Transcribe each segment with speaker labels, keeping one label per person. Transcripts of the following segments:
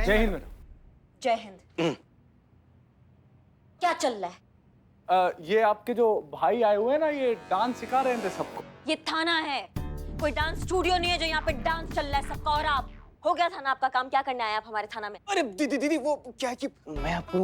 Speaker 1: जय हिंद मैडम।
Speaker 2: जय हिंद। क्या चल रहा है?
Speaker 1: ये आपके जो भाई आए हुए हैं ना, ये डांस सिखा रहे थे सबको।
Speaker 2: ये थाना है, कोई डांस स्टूडियो नहीं है जो यहाँ पे डांस चल रहा है सबका। और आप, हो गया थाना आपका काम? क्या करने आए आप हमारे थाना में?
Speaker 3: अरे दीदी वो क्या है कि मैं आपको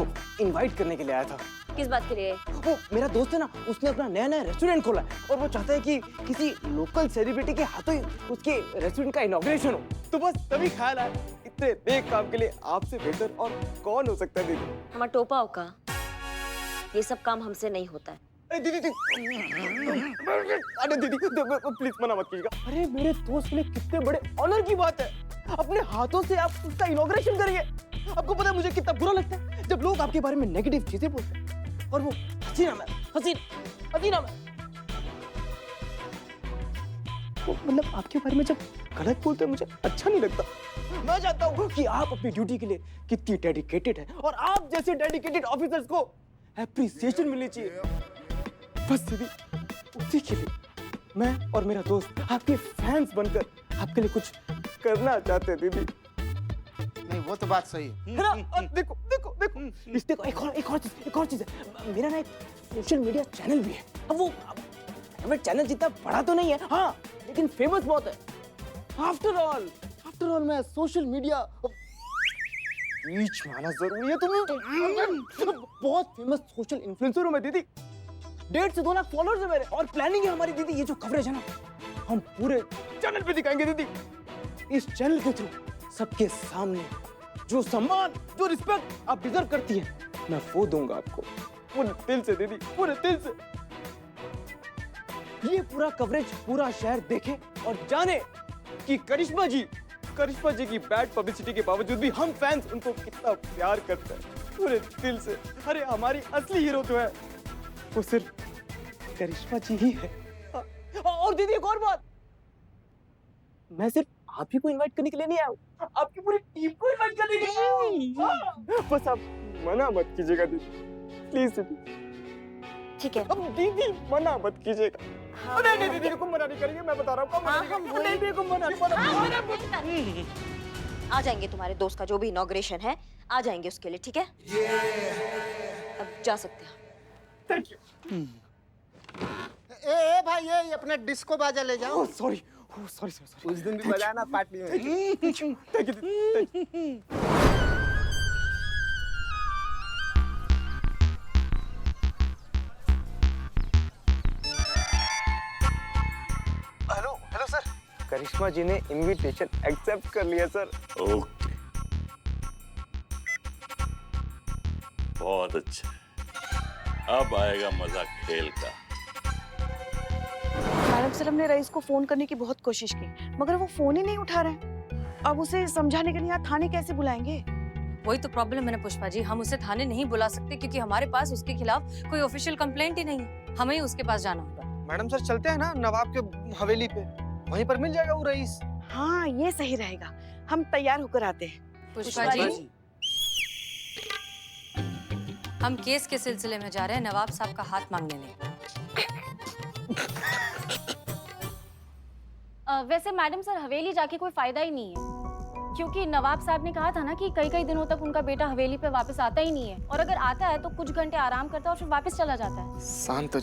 Speaker 3: इनवाइट करने के लिए आया था।
Speaker 2: किस बात के लिए?
Speaker 3: वो मेरा दोस्त है ना, उसने अपना नया रेस्टोरेंट खोला है और वो चाहता है कि किसी लोकल सेलिब्रिटी के हाथों ही उसके रेस्टोरेंट का इनॉग्रेशन हो। तो बस तभी ख्याल आया, इतने नेक काम के लिए आपसे बेहतर और कौन हो सकता है दीदी?
Speaker 2: हमारा टोपा हो का? ये सब काम हमसे नहीं होता है।
Speaker 3: अरे दीदी प्लीज मना मत कीजिएगा। अरे मेरे दोस्त के लिए कितने बड़े ऑनर की बात है, अपने हाथों से आप उसका इनॉग्रेशन करिए। आपको पता है मुझे कितना बुरा लगता है जब लोग आपके बारे में नेगेटिव चीजें बोलते हैं और वो हसीना में मतलब आपके बारे में जब गलत बोलते हैं मुझे अच्छा नहीं लगता। मैं चाहता हूँ कि आप अपनी ड्यूटी के लिए कितनी डेडिकेटेड है और आप जैसे डेडिकेटेड ऑफिसर्स को एप्रिसिएशन मिलनी चाहिए। बस दीदी उसी के लिए मैं और मेरा दोस्त आपके फैंस बनकर आपके लिए कुछ करना चाहते हैं दीदी।
Speaker 4: नहीं वो तो बात सही है
Speaker 3: ना? और देखो इस देखो एक और चीज है। मेरा ना एक सोशल मीडिया चैनल भी है। अब वो प्राइवेट चैनल जितना बड़ा तो नहीं है, हाँ, लेकिन फेमस बहुत है। आफ्टर ऑल मैं सोशल मीडिया रीच में आना जरूरी है। तुम्हें बहुत फेमस सोशल इन्फ्लुएंसर हूं मैं दीदी। 1.5 से 2 लाख फॉलोअर्स है मेरे और प्लानिंग है हमारी दीदी, ये जो कवरेज है ना हम पूरे चैनल पे दिखाएंगे दीदी। इस चैनल के थ्रू सबके सामने जो सम्मान, जो रिस्पेक्ट आप डिजर्व करती हैं, मैं वो दूंगा आपको पूरे दिल से दीदी, पूरे दिल से। ये पूरा कवरेज पूरा शहर देखे और जाने कि करिश्मा जी की बैड पब्लिसिटी के बावजूद भी हम फैंस उनको कितना प्यार करते हैं पूरे दिल से। अरे हमारी असली हीरो जो है वो सिर्फ करिश्मा जी ही है। और दीदी एक और बात, मैं सिर्फ आप ही को इनवाइट करने के लिए नहीं आया हूँ, आपकी पूरी टीम को इनवाइट करने के लिए। बस आप मना मत कीजिएगा दीदी, प्लीज दीदी।
Speaker 2: ठीक है।
Speaker 3: अब दीदी मना मत कीजिएगा।
Speaker 2: हाँ,
Speaker 3: नहीं दीदी को मना नहीं करेंगे, मैं बता रहा हूँ।
Speaker 2: आ जाएंगे तुम्हारे दोस्त का जो भी इनॉग्रेशन है, आ जाएंगे उसके लिए, ठीक है? अब जा सकते हैं।
Speaker 3: Thank you.
Speaker 4: ए भाई ये अपना डिस्को बाजा ले जाओ।
Speaker 3: सॉरी।
Speaker 4: उस दिन भी बजाना पार्टी में।
Speaker 3: थैंक यू दीदी। हेलो सर, करिश्मा जी ने इनविटेशन एक्सेप्ट कर लिया सर।
Speaker 5: ओके, बहुत अच्छा। अब आएगा मजा खेल का।
Speaker 6: मैडम सर, हमने रईस को फोन करने की बहुत कोशिश की मगर वो फोन ही नहीं उठा रहे। अब उसे समझाने के लिए यहाँ थाने कैसे बुलाएंगे?
Speaker 7: वही तो प्रॉब्लम है ना पुष्पा जी, हम उसे थाने नहीं बुला सकते क्योंकि हमारे पास उसके खिलाफ कोई ऑफिशियल कंप्लेंट ही नहीं है। हमें ही उसके पास जाना होगा।
Speaker 8: मैडम सर चलते हैं ना नवाब के हवेली पे, वहीं पर मिल जाएगा वो रईस।
Speaker 6: हाँ ये सही रहेगा, हम तैयार होकर आते हैं।
Speaker 7: पुष्पा जी, हम केस के सिलसिले में जा रहे हैं नवाब साहब का हाथ मांगने नहीं।
Speaker 9: वैसे मैडम सर, हवेली जाके कोई फायदा ही नहीं है क्योंकि नवाब साहब ने कहा था ना कि कई दिनों तक उनका बेटा हवेली पे वापस आता ही नहीं है, और अगर आता है तो कुछ घंटे आराम करता है और फिर वापस चला जाता है।
Speaker 8: शांत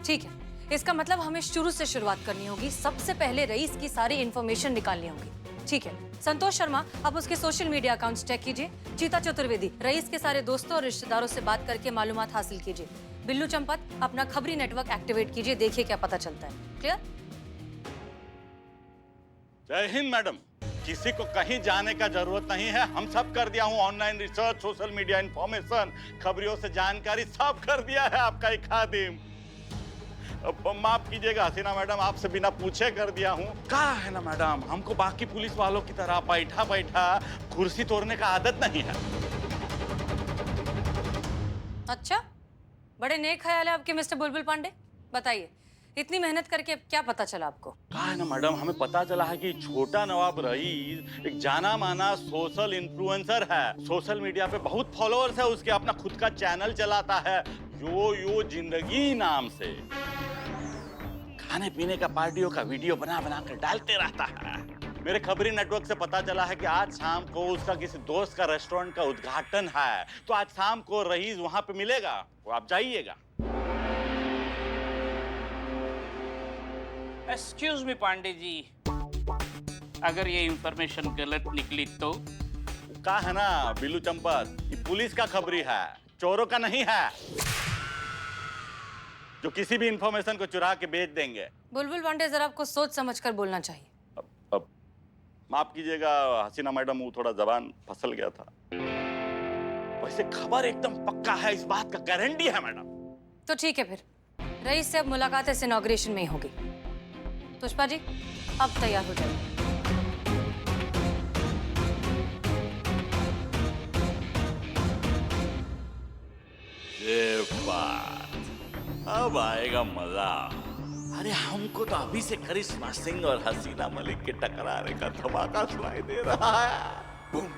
Speaker 7: ठीक है, इसका मतलब हमें शुरू से शुरुआत करनी होगी। सबसे पहले रईस की सारी इंफॉर्मेशन निकालनी होगी। ठीक है, संतोष शर्मा आप उसके सोशल मीडिया अकाउंट्स चेक कीजिए। चीता चतुर्वेदी रईस के सारे दोस्तों और रिश्तेदारों से बात करके मालूमात हासिल कीजिए। बिल्लू चंपत अपना खबरी नेटवर्क एक्टिवेट कीजिए, देखिए क्या पता चलता है। क्लियर?
Speaker 5: जय हिंद मैडम। किसी को कहीं जाने का जरूरत नहीं है, हम सब कर दिया हूँ। Online research, social media information, खबरियों से जानकारी सब कर दिया है आपका एक खादिम। माफ कीजिएगा हसीना मैडम, आपसे बिना पूछे कर दिया हूँ। कहा है ना मैडम, हमको बाकी पुलिस वालों की तरह बैठा कुर्सी तोड़ने का आदत नहीं है।
Speaker 7: अच्छा, बड़े नेक ख्याल है आपके मिस्टर बुलबुल पांडे। बताइए, इतनी मेहनत करके क्या पता चला आपको?
Speaker 5: कहा है ना मैडम, हमें पता चला है कि छोटा नवाब रईस एक जाना माना सोशल इन्फ्लुएंसर है। सोशल मीडिया पे बहुत फॉलोअर्स है उसके, अपना खुद का चैनल चलाता है यो जिंदगी नाम से। खाने पीने का, पार्टियों का वीडियो बना कर डालते रहता है। मेरे खबरी नेटवर्क से पता चला है कि आज शाम को उसका किसी दोस्त का रेस्टोरेंट का उद्घाटन है, तो आज शाम को रईस वहां पे मिलेगा, तो आप जाइएगा।
Speaker 10: एक्सक्यूज मी पांडे जी, अगर ये इंफॉर्मेशन गलत निकली तो?
Speaker 5: का है ना बिल्लू चंपत, ये पुलिस का खबरी है, चोरों का नहीं है, जो किसी भी इंफॉर्मेशन को चुरा के बेच देंगे।
Speaker 7: बुलबुल पांडे, जरा आपको सोच समझकर बोलना चाहिए।
Speaker 5: अब माफ कीजिएगा हसीना मैडम, वो थोड़ा जबान फिसल गया था। वैसे खबर एकदम पक्का है, इस बात का गारंटी है मैडम।
Speaker 7: तो ठीक है, फिर रईस से अब मुलाकात इस इनॉग्रेशन में ही होगी। पुष्पा जी, अब तैयार हो जाइए।
Speaker 5: ये बात, अब आएगा मजा। अरे हमको तो अभी से करिश्मा सिंह और हसीना मलिक के टकराने का धमाका सुनाई दे रहा है। बूम।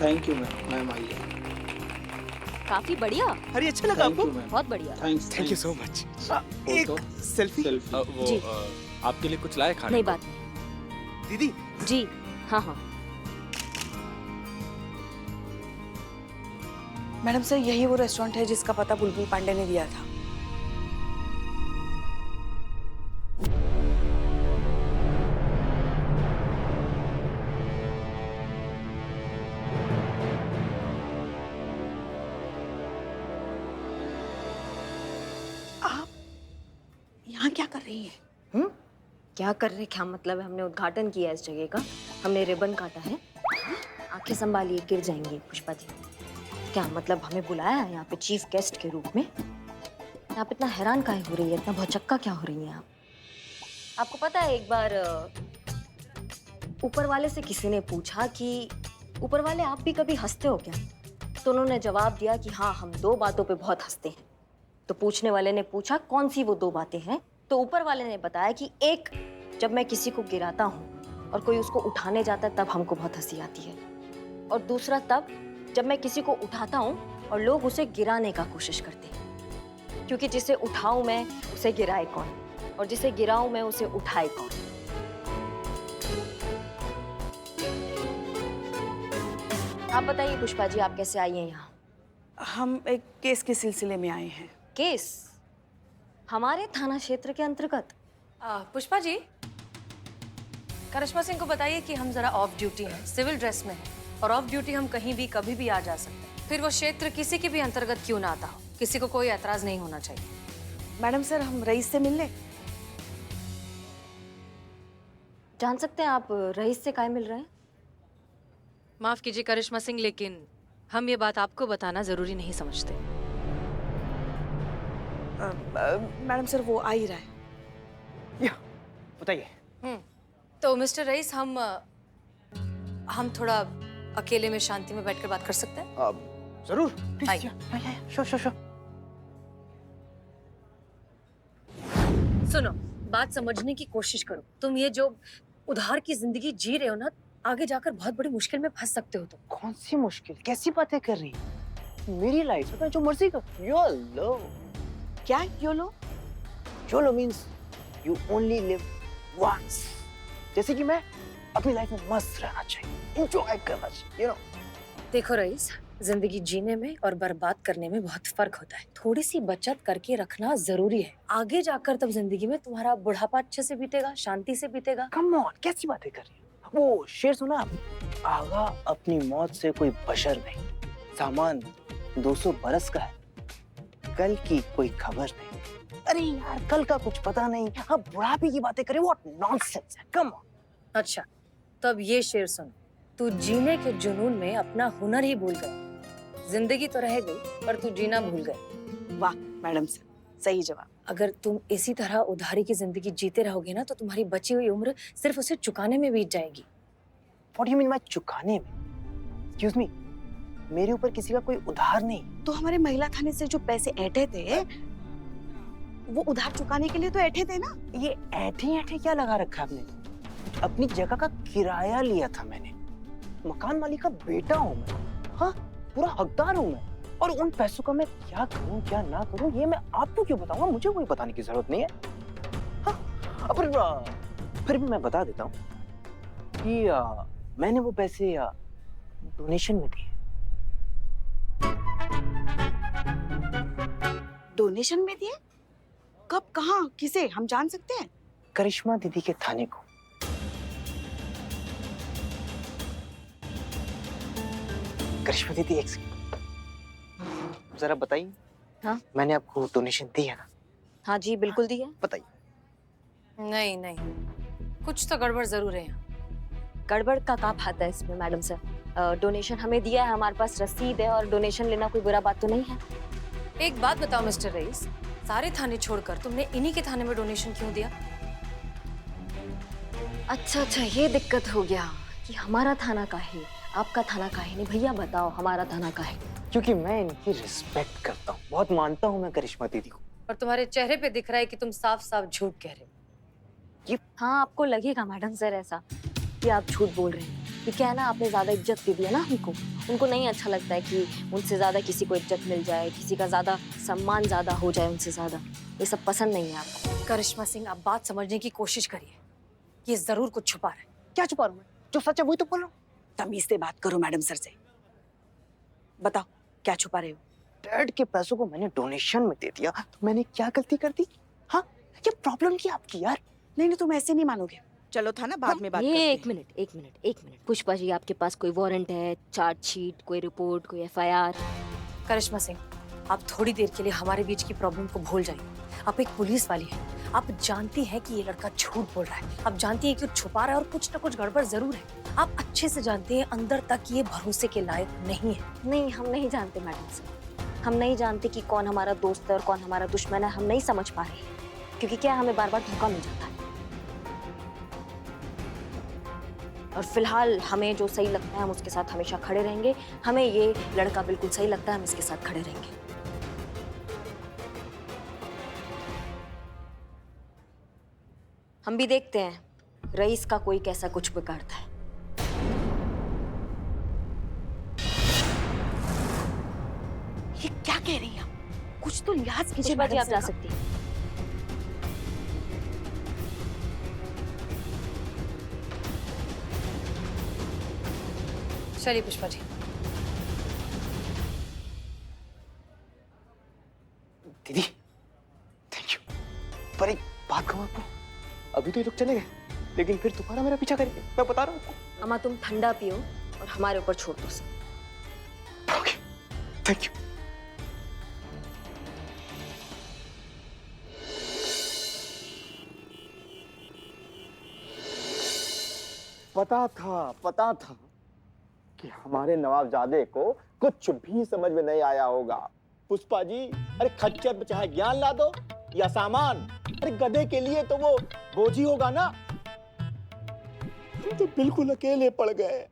Speaker 3: थैंक यू मैम आइए।
Speaker 2: काफी बढ़िया।
Speaker 3: अरे अच्छा लगा आपको?
Speaker 2: बहुत बढ़िया।
Speaker 3: Thank you so much. एक सेल्फी।
Speaker 1: वो
Speaker 2: जी।
Speaker 1: आपके लिए कुछ लाए खाने
Speaker 2: नहीं
Speaker 1: को?
Speaker 2: बात नहीं।
Speaker 3: दीदी
Speaker 2: जी हाँ हाँ।
Speaker 6: मैडम सर, यही वो रेस्टोरेंट है जिसका पता बुलबुल पांडे ने दिया था। आप यहाँ क्या कर रही हैं?
Speaker 2: क्या कर रहे, क्या मतलब है? हमने उद्घाटन किया है इस जगह का, हमने रिबन काटा है। आंखें संभालिए, गिर जाएंगी पुष्पा जी। क्या मतलब हमें बुलाया है यहाँ पे चीफ गेस्ट के रूप में? आप इतना हैरान काहे हो रही है, इतना भौचक्का क्या हो रही है आप? आपको पता है एक बार ऊपर वाले से किसी ने पूछा कि ऊपर वाले आप भी कभी हंसते हो क्या? तो उन्होंने जवाब दिया कि हाँ, हम 2 बातों पे बहुत हंसते हैं। तो पूछने वाले ने पूछा कौन सी वो 2 बातें हैं? तो ऊपर वाले ने बताया कि एक, जब मैं किसी को गिराता हूँ और कोई उसको उठाने जाता है तब हमको बहुत हंसी आती है, और दूसरा तब जब मैं किसी को उठाता हूँ और लोग उसे गिराने का कोशिश करते हैं, क्योंकि जिसे उठाऊं मैं उसे गिराए कौन, और जिसे गिराऊं मैं उसे उठाए कौन। आप बताइए पुष्पा जी, आप कैसे आई हैं यहाँ?
Speaker 6: हम एक केस के सिलसिले में आए हैं।
Speaker 2: केस? हमारे थाना क्षेत्र के अंतर्गत?
Speaker 7: पुष्पा जी, करिश्मा सिंह को बताइए कि हम जरा ऑफ ड्यूटी हैं, सिविल ड्रेस में हैं, और ऑफ ड्यूटी हम कहीं भी कभी भी आ जा सकते हैं। फिर वो क्षेत्र किसी के भी अंतर्गत क्यों ना आता हो, किसी को कोई एतराज नहीं होना चाहिए।
Speaker 6: मैडम सर, हम रईस से मिल लें?
Speaker 2: जान सकते हैं आप रईस से काहे मिल रहे हैं?
Speaker 7: माफ कीजिए करिश्मा सिंह, लेकिन हम ये बात आपको बताना जरूरी नहीं समझते।
Speaker 6: मैडम सर, वो आ ही रहा है।
Speaker 3: बताइए।
Speaker 7: तो मिस्टर रईस, हम थोड़ा अकेले में शांति में बैठकर बात कर सकते हैं?
Speaker 3: जरूर।
Speaker 7: आइए।
Speaker 3: श्योर।
Speaker 7: सुनो, बात समझने की कोशिश करो। तुम ये जो उधार की जिंदगी जी रहे हो ना, आगे जाकर बहुत बड़ी मुश्किल में फंस सकते हो तुम।
Speaker 3: कौन सी मुश्किल, कैसी बातें कर रही है? मेरी लाइफ है, जो मर्जी कर। योलो।
Speaker 6: क्या YOLO?
Speaker 3: YOLO means you only live once. जैसे कि मैं अपनी लाइफ में मस्त रहना चाहिए, एंजॉय करना चाहिए, यू नो।
Speaker 7: देखो रईस, जिंदगी जीने में और बर्बाद करने में बहुत फर्क होता है। थोड़ी सी बचत करके रखना जरूरी है। आगे जाकर तब जिंदगी में तुम्हारा बुढ़ापा अच्छे से बीतेगा, शांति से बीतेगा।
Speaker 3: कम ऑन, कैसी बातें कर रही है? वो शेर सुना? आगा अपनी मौत से कोई बशर नहीं, सामान 200 बरस का है, कल की कोई खबर नहीं। अरे यार, कल का कुछ पता नहीं, अब बुढ़ापे की बातें करें, व्हाट नॉनसेंस है, कम ऑन।
Speaker 7: अच्छा, तो अब ये शेर सुन। तू जीने के जुनून में अपना हुनर ही भूल गया। जिंदगी तो रह गई, पर तू जीना भूल गए।
Speaker 6: वाह मैडम सर, सही जवाब।
Speaker 7: अगर तुम इसी तरह उधारी की जिंदगी जीते रहोगे ना, तो तुम्हारी बची हुई उम्र सिर्फ उसे चुकाने में बीत जाएगी।
Speaker 3: What do you mean by चुकाने में? Excuse me, मेरे ऊपर किसी का कोई उधार नहीं।
Speaker 6: तो हमारे महिला थाने से जो पैसे ऐंठे थे, वो उधार चुकाने के लिए तो ऐठे थे ना।
Speaker 3: ये ऐठे ऐठे क्या लगा रखा है आपने? अपनी जगह का किराया लिया था मैंने, मकान मालिक का बेटा हूँ मैं, हाँ पूरा हकदार हूँ मैं। और उन पैसों का मैं क्या करूँ क्या ना करूँ ये मैं आपको क्यों बताऊंगा, मुझे कोई बताने की जरूरत नहीं है। हाँ फिर भी मैं बता देता हूँ कि मैंने वो पैसे डोनेशन में दिए।
Speaker 6: डोनेशन में दिए? कब, कहाँ, किसे, हम जान सकते हैं?
Speaker 3: करिश्मा दीदी के थाने को। करिश्मा दीदी एक सेकंड जरा बताइए।
Speaker 2: हाँ?
Speaker 3: मैंने आपको डोनेशन दी है ना?
Speaker 2: हाँ जी बिल्कुल दी है।
Speaker 3: बताइए।
Speaker 7: नहीं नहीं, कुछ तो गड़बड़ जरूर है यहाँ।
Speaker 2: गड़बड़ का क्या बात है इसमें मैडम सर? डोनेशन हमें दिया है, हमारे पास रसीद है, और डोनेशन लेना कोई बुरा बात तो नहीं है।
Speaker 7: एक बात बताओ मिस्टर रईस, सारे थाने छोड़कर तुमने इन्हीं के थाने में डोनेशन क्यों दिया?
Speaker 2: अच्छा, ये दिक्कत हो गया कि हमारा थाना का है, आपका थाना का है नहीं। भैया बताओ हमारा थाना का है।
Speaker 3: क्योंकि मैं इनकी रिस्पेक्ट करता हूँ, बहुत मानता हूँ मैं करिश्मा दीदी को।
Speaker 7: और तुम्हारे चेहरे पे दिख रहा है कि तुम साफ साफ झूठ कह रहे हो।
Speaker 2: हाँ आपको लगेगा मैडम सर ऐसा कि आप झूठ बोल रहे हैं, कि क्या है ना, आपने ज्यादा इज्जत दे दी है ना हमको। उनको नहीं अच्छा लगता है कि उनसे ज्यादा किसी को इज्जत मिल जाए, किसी का ज्यादा सम्मान ज्यादा हो जाए उनसे ज्यादा। ये सब पसंद नहीं है आपको।
Speaker 7: करिश्मा सिंह, आप बात समझने की कोशिश करिए, ये जरूर कुछ छुपा रहा है।
Speaker 3: क्या छुपा रहा हूँ मैं? जो सच है वही तो बोल रहा हूँ।
Speaker 6: तमीज से बात करो मैडम सर से। बताओ क्या छुपा रहे हो?
Speaker 3: डैड के पैसों को मैंने डोनेशन में दे दिया तो मैंने क्या गलती कर दी? हाँ ये प्रॉब्लम क्या आपकी यार?
Speaker 6: नहीं तुम ऐसे नहीं मानोगे। चलो था ना, बाद में बात करते
Speaker 2: ये
Speaker 6: हैं।
Speaker 2: एक मिनट पुष्पा जी, आपके पास कोई वारंट है, चार्जशीट, कोई रिपोर्ट, कोई एफआईआर?
Speaker 7: करिश्मा सिंह, आप थोड़ी देर के लिए हमारे बीच की प्रॉब्लम को भूल जाइए। आप एक पुलिस वाली हैं, आप जानती हैं कि ये लड़का झूठ बोल रहा है, आप जानती हैं कि वो छुपा रहा है और कुछ ना कुछ गड़बड़ जरूर है। आप अच्छे से जानते हैं अंदर तक ये भरोसे के लायक नहीं है।
Speaker 2: नहीं, हम नहीं जानते मैडम सर, हम नहीं जानते कि कौन हमारा दोस्त है और कौन हमारा दुश्मन है। हम नहीं समझ पा रहे हैं, क्योंकि क्या हमें बार बार धोखा मिल जाता है। और फिलहाल हमें जो सही लगता है हम उसके साथ हमेशा खड़े रहेंगे। हमें ये लड़का बिल्कुल सही लगता है, हम इसके साथ खड़े रहेंगे। हम भी देखते हैं रईस का कोई कैसा कुछ बिगाड़ता है।
Speaker 6: ये क्या कह रही हैं आप? कुछ तो लिहाज कीजिए
Speaker 2: पुष्पा जी,
Speaker 6: मैडम
Speaker 2: आप जा
Speaker 6: सर का।
Speaker 2: सकती हैं।
Speaker 7: चलिए पुष्पा जी।
Speaker 3: दीदी थैंक यू। पर एक बात कहूँ आपको, अभी तो ये लोग चले गए लेकिन फिर दोबारा मेरा पीछा करेंगे, मैं बता रहा हूँ आपको।
Speaker 2: अम्मा तुम ठंडा पियो और हमारे ऊपर छोड़ दो सब।
Speaker 3: Okay thank you.
Speaker 11: पता था कि हमारे नवाबजादे को कुछ भी समझ में नहीं आया होगा। पुष्पा जी, अरे खच्चर पे चाहे ज्ञान ला दो या सामान, अरे गधे के लिए तो वो बोझ ही होगा ना। तुम तो बिल्कुल अकेले पड़ गए।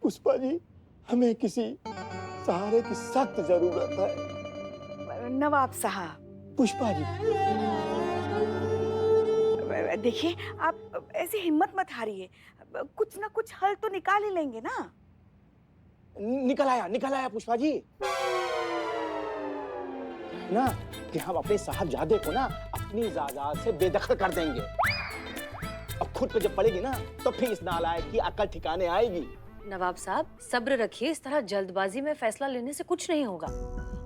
Speaker 11: पुष्पा जी, हमें किसी सहारे की सख्त जरूरत है।
Speaker 6: नवाब साहब।
Speaker 11: पुष्पा जी,
Speaker 6: देखिए आप ऐसे हिम्मत मत हारिए, कुछ ना कुछ हल तो निकाल ही लेंगे ना।
Speaker 11: निकल आया पुष्पा जी ना, कि हम अपने साहबजादे को ना अपनी जायदाद से बेदखल कर देंगे। अब खुद पे जब पड़ेगी ना तो फिर इस नालायक की अकल ठिकाने आएगी।
Speaker 7: नवाब साहब सब्र रखिए, इस तरह जल्दबाजी में फैसला लेने से कुछ नहीं होगा।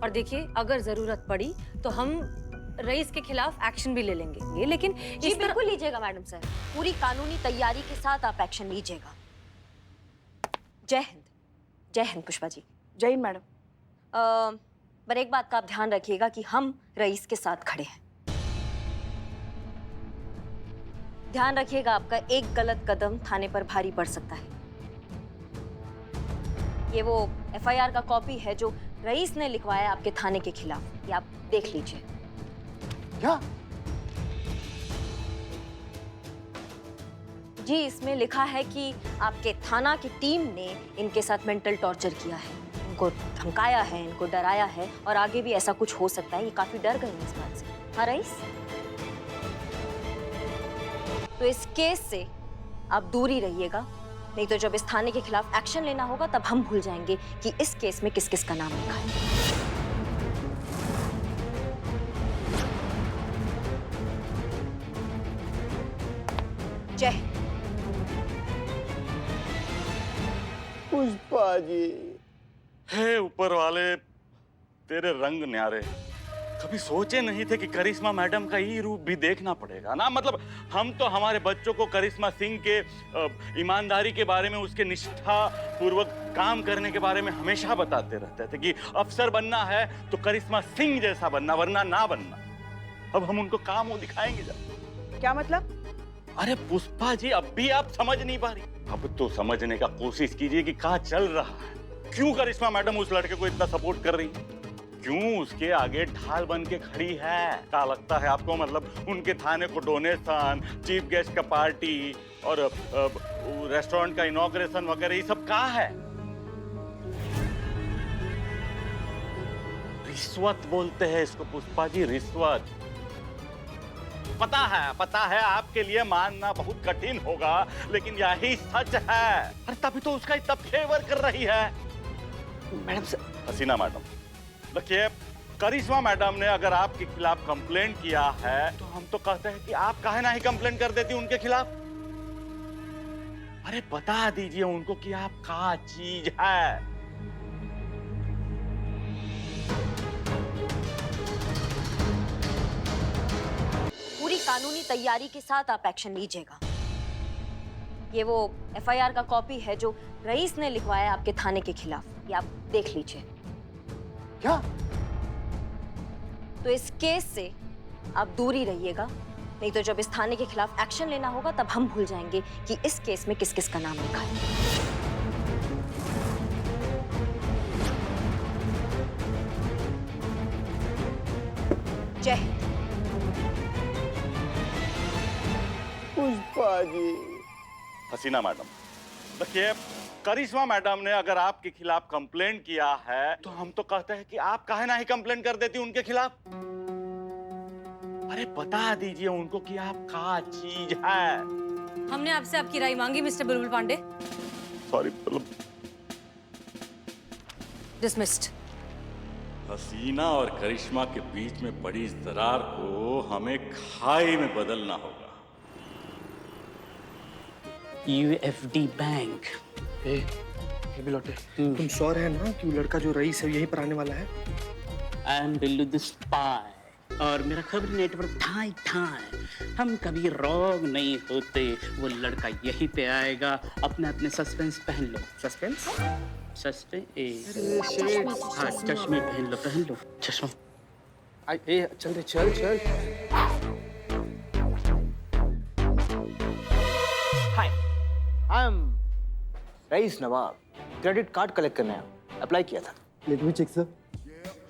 Speaker 7: और देखिए अगर जरूरत पड़ी तो हम रईस के खिलाफ एक्शन भी ले लेंगे ये, लेकिन
Speaker 2: जी बिल्कुल लीजिएगा मैडम सर, पूरी कानूनी तैयारी के साथ आप एक्शन लीजिएगा। जय हिंद पुष्पा जी।
Speaker 6: जय हिंद मैडम।
Speaker 2: पर एक बात का आप ध्यान रखिएगा कि हम रईस के साथ खड़े हैं। ध्यान रखिएगा, आपका एक गलत कदम थाने पर भारी पड़ सकता है। ये वो एफआईआर का कॉपी है जो रईस ने लिखवाया आपके थाने के खिलाफ, ये आप देख लीजिए।
Speaker 11: क्या?
Speaker 2: जी इसमें लिखा है कि आपके थाना की टीम ने इनके साथ मेंटल टॉर्चर किया है, हमको धमकाया है, इनको डराया है और आगे भी ऐसा कुछ हो सकता है। ये काफी डर गए हैं इस बात से। हाँ रईस? तो इस केस से आप दूर ही रहिएगा, नहीं तो जब इस थाने के खिलाफ एक्शन लेना होगा तब हम भूल जाएंगे कि इस केस में किस किस का नाम लिखा है। जय हिंद।
Speaker 11: पुष्पा जी,
Speaker 5: हे ऊपर वाले, तेरे रंग न्यारे। कभी सोचे नहीं थे कि करिश्मा मैडम का ये रूप भी देखना पड़ेगा ना। मतलब हम तो हमारे बच्चों को करिश्मा सिंह के ईमानदारी के बारे में, उसके निष्ठा पूर्वक काम करने के बारे में हमेशा बताते रहते थे कि अफसर बनना है तो करिश्मा सिंह जैसा बनना, वरना ना बनना। अब हम उनको काम वो दिखाएंगे जब।
Speaker 6: क्या मतलब?
Speaker 5: अरे पुष्पा जी, अब भी आप समझ नहीं पा रही? अब तो समझने का कोशिश कीजिए कि क्या चल रहा है। क्यों करिश्मा मैडम उस लड़के को इतना सपोर्ट कर रही है? क्यों उसके आगे ढाल बन के खड़ी है? क्या लगता है आपको? मतलब उनके थाने को डोनेशन, चीफ गेस्ट का पार्टी और रेस्टोरेंट का इनॉग्रेशन वगैरह ये सब क्या है? रिश्वत बोलते हैं इसको पुष्पा जी, रिश्वत। पता है आपके लिए मानना बहुत कठिन होगा, लेकिन यही सच है। अरे तभी तो उसका इतना फेवर कर रही है
Speaker 3: मैडम सर।
Speaker 5: हसीना मैडम, देखिए करिश्मा मैडम ने अगर आपके खिलाफ कंप्लेंट किया है तो हम तो कहते हैं कि आप काहे ना ही कंप्लेंट कर देती उनके खिलाफ। अरे बता दीजिए उनको कि आप क्या चीज है।
Speaker 2: पूरी कानूनी तैयारी के साथ आप एक्शन लीजिएगा। ये वो एफआईआर का कॉपी है जो रईस ने लिखवाया आपके थाने के खिलाफ, ये आप देख लीजिए।
Speaker 11: क्या?
Speaker 2: तो इस केस से आप दूर ही रहिएगा, नहीं तो जब इस थाने के खिलाफ एक्शन लेना होगा तब हम भूल जाएंगे कि इस केस में किस किस का नाम लिखा है। जय हिंद।
Speaker 11: पुष्पा जी।
Speaker 5: हसीना मैडम, देखिए करिश्मा मैडम ने अगर आपके खिलाफ कंप्लेंट किया है तो हम तो कहते हैं कि आप काहे ना ही कंप्लेंट कर देती उनके खिलाफ। अरे बता दीजिए उनको कि आप क्या चीज है।
Speaker 7: हमने आपसे आपकी राय मांगी मिस्टर बुलबुल पांडे।
Speaker 5: सॉरी।
Speaker 7: डिसमिस्ड।
Speaker 5: हसीना और करिश्मा के बीच में पड़ी इस दरार को हमें खाई में बदलना होगा।
Speaker 10: UFD bank.
Speaker 8: ए बिलोटे, तुम श्योर है ना कि वो लड़का जो रईस है यहीं पर आने वाला है?
Speaker 10: I am Billu the spy और मेरा खबर नेटवर्क ठाई ठाई। हम कभी रॉन्ग नहीं होते। वो लड़का यहीं पे आएगा। अपने सस्पेंस पहन लो।
Speaker 8: सस्पेंस?
Speaker 10: हाँ चश्मे पहन लो चश्मा।
Speaker 8: चल चल।
Speaker 3: Hi, I am Raees Nawab. Credit card collect करने आया, अप्लाई किया था।
Speaker 11: Let me check sir.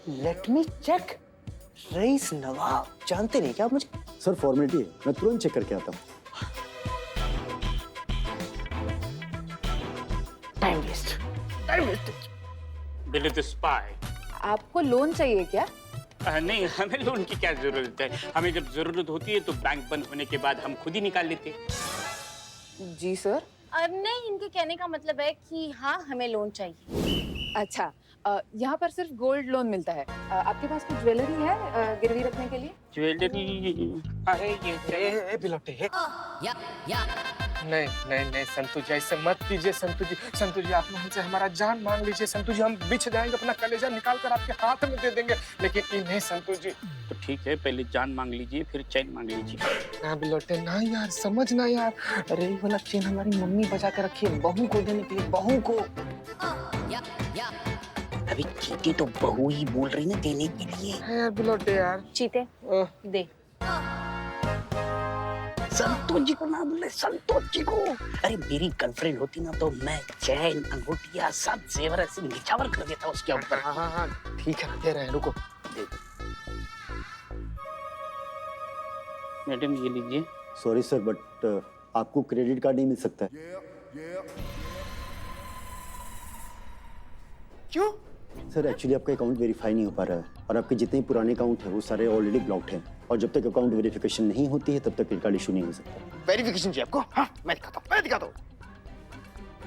Speaker 3: Let me check. Raees Nawab जानते नहीं क्या आप मुझे?
Speaker 11: सर फॉर्मेलिटी है, मैं तुरंत चेक करके आता हूँ।
Speaker 3: Time waste.
Speaker 10: Billu the spy.
Speaker 6: आपको लोन चाहिए क्या?
Speaker 10: नहीं, हमें लोन की क्या जरूरत है। हमें जब जरूरत होती है तो बैंक बंद होने के बाद हम खुद ही निकाल लेते।
Speaker 6: जी सर।
Speaker 9: नहीं, इनके कहने का मतलब है कि हाँ हमें लोन चाहिए।
Speaker 6: अच्छा, यहाँ पर सिर्फ गोल्ड लोन मिलता है। आपके पास कुछ ज्वेलरी है गिरवी रखने के लिए?
Speaker 10: ज्वेलरी? अरे ये
Speaker 8: बिलोटे। नहीं संतु जी, ऐसे मत कीजिए संतु जी। आप हमसे हमारा जान मांग लीजिए संतु जी। हम बिछ जाएंगे, अपना कलेजा निकाल कर आपके हाथ में दे देंगे, लेकिन इन्हें संतु जी।
Speaker 10: तो ठीक है, पहले जान मांग लीजिए फिर चैन मांग लीजिए।
Speaker 8: ना बिलोटे ना यार, समझना यार। अरे ये वाला चेन हमारी मम्मी बजा कर रखी है बहू को देने के लिए, बहू को।
Speaker 10: अभी चीते तो बहू ही बोल रही ना देने के लिए।
Speaker 8: यार बिलोटे यार।
Speaker 9: चीते दे।
Speaker 10: संतोष जी को ना बोले, संतोष जी को। अरे मेरी गर्लफ्रेंड होती ना तो मैं चैन अंगूठिया सब जेवर ऐसे निछावर कर देता उसके ऊपर।
Speaker 8: हाँ ठीक है, दे रहे हैं, रुको।
Speaker 10: मैडम ये लीजिए।
Speaker 11: सॉरी सर, बट आपको क्रेडिट कार्ड नहीं मिल सकता है।
Speaker 8: क्यों?
Speaker 11: सर एक्चुअली आपका अकाउंट वेरीफाई नहीं हो पा रहा है और आपके जितने पुराने अकाउंट है वो सारे ऑलरेडी ब्लॉक्ड हैं और जब तक अकाउंट वेरिफिकेशन नहीं होती है तब तक क्रेडिट कार्ड इशू नहीं हो सकता।
Speaker 3: वेरिफिकेशन चाहिए आपको? हाँ, मैं दिखाता हूँ।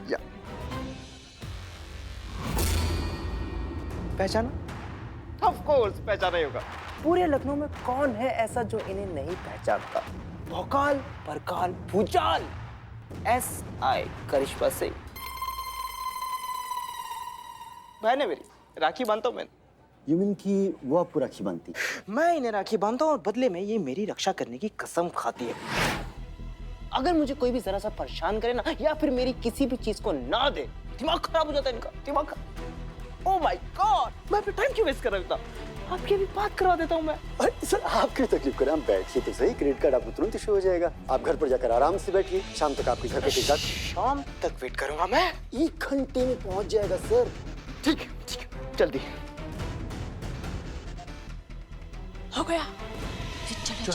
Speaker 3: या पहचाना? ऑफ कोर्स पहचाना ही होगा। पूरे लखनऊ में कौन है ऐसा जो इन्हें नहीं पहचानता? भौकाल, परकाल, भूचाल, SI करिश्मा सिंह। बहन है मेरी, राखी बांधता हूँ मैं।
Speaker 11: यू मीन कि वो आपको राखी बांधती?
Speaker 3: मैं इन्हें राखी बांधता हूँ और बदले में ये मेरी रक्षा करने की कसम खाती है। अगर मुझे कोई भी जरा सा परेशान करे ना या फिर मेरी किसी भी चीज को ना दे, दिमाग खराब हो जाता है इनका, दिमाग। ओह माय गॉड, मैं अपना टाइम क्यों वेस्ट कर रहा था? आपकी अभी बात करवा देता हूँ मैं।
Speaker 11: अरे सर आप क्यों तकलीफ करें, हम बैठिए तो सही, क्रेडिट कार्ड आपको तुरंत इशू हो जाएगा। आप घर पर जाकर आराम से बैठिए, शाम तक आपके घर पे क्रेडिट कार्ड।
Speaker 3: शाम तक वेट करूंगा मैं?
Speaker 11: 1 घंटे में पहुंच जाएगा सर।
Speaker 3: ठीक है, जल्दी
Speaker 6: हो गया।
Speaker 8: चल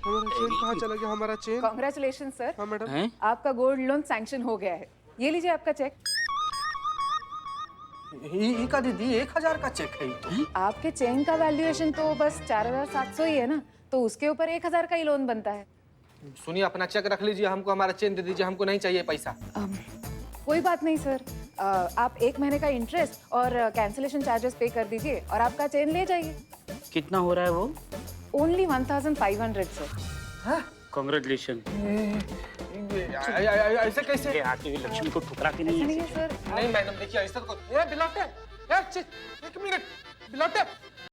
Speaker 8: हमारा चेन कहाँ चला गया? हमारा चेन।
Speaker 12: Congratulation sir.
Speaker 8: हाँ मैडम।
Speaker 12: आपका गोल्ड लोन सैंक्शन हो गया है। ये लीजिए आपका चेक।
Speaker 8: ये का दीदी 1000 का चेक है तो।
Speaker 12: आपके चेन का वैल्यूएशन तो बस 4700 ही है ना, तो उसके ऊपर 1000 का ही लोन बनता है।
Speaker 8: सुनिए अपना चेक रख लीजिए, हमको हमारा चेन दे दीजिए, हमको नहीं चाहिए पैसा।
Speaker 12: कोई बात नहीं सर, आप 1 महीने का इंटरेस्ट और कैंसिलेशन चार्जेस पे कर दीजिए और आपका चेन ले जाइए।
Speaker 10: कितना हो रहा है वो?
Speaker 12: Only 1500 sir.
Speaker 10: कांग्रेचुलेशन।
Speaker 8: ऐसे कैसे?
Speaker 10: आती हुई लक्ष्मी को ठुकरा के नहीं
Speaker 12: नहीं है सर।
Speaker 8: नहीं मैडम देखिए ऐसा तो। बिलौटे, एक मिनट बिलौटे।